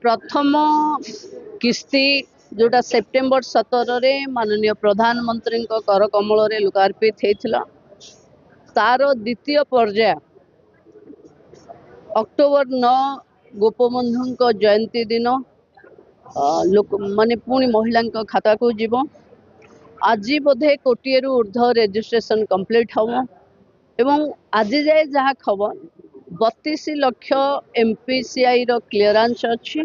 प्रथम किस्ती जोटा सेप्टेम्बर 17 माननीय प्रधानमंत्री कर कमल लोकार्पित होता तार द्वितीय पर्याय अक्टोबर 9 गोपबंधु जयंती दिन लोक माने पुणी महिला खाता को जीव आज बोधे कोटिए ऊर्ध्व रेजिस्ट्रेशन कंप्लीट हम एवं आज जाए जहाँ खबर 32 लाख एमपीसीआई रो क्लीयरेंस अच्छी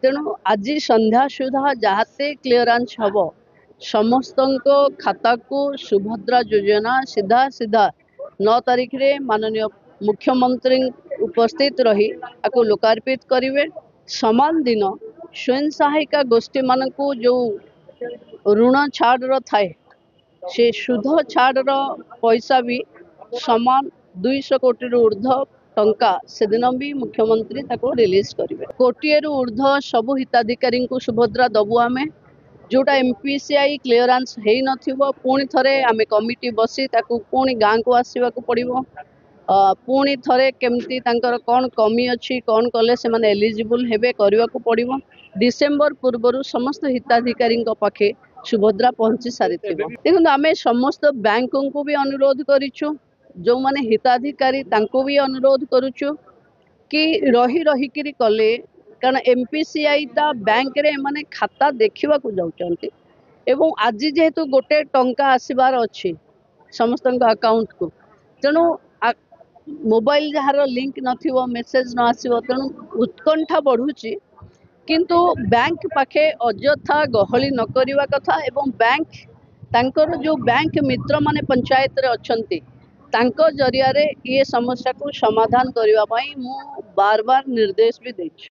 तेणु आज संध्या सुधा जहाते क्लीयरेंस हम समस्त खाता को सुभद्रा योजना सीधा सीधा 9 तारीख रे माननीय मुख्यमंत्री उपस्थित रही आपको लोकार्पित करेंगे। समान दिन स्वयं सहायिका गोष्ठी मान को जो ऋण छाड़ थाए से सुध छाड़ पैसा भी समान 200 कोटी ऊर्ध्व टंका से दिन भी मुख्यमंत्री ताको रिलीज करेंगे। कोटिए ऊर्ध्व सबू हिताधिकारी को सुभद्रा दबु आमे जोटा एमपीसीआई क्लीयरेंस है नथिबो पुणी थरे आमे कमिटी बसी ताको पुणी गाँ को आसवा को पड़िबो पुणी थरे केमती तांकर कौन कमी अच्छी कौन कले से माने एलिजिबल हेबे करवा को पड़िबो डिसेम्बर पूर्व समस्त हिताधिकारी पाखे सुभद्रा पहुंची सारी देखो आम समस्त बैंक को भी अनुरोध करूँ जो माने हिताधिकारी तांको भी अनुरोध करुचु कि रही रहीकि कले कारण एमपीसीआई टा बैंक रे माने खाता देखा जाऊँच एवं आज जेहेतु गोटे टंका आसबार अच्छी समस्त अकाउंट को तेणु मोबाइल जार लिंक नथिबो मेसेज न आसीबो तेणु उत्कंठा बढ़ुची किंतु बैंक पाखे अଯଥା गहली न करिवा कथा एवं बैंक तांकर जो बैंक मित्र माने पंचायत रे अछंती तांको जरिया रे ये समस्या को समाधान करने मु बार बार निर्देश भी देछि।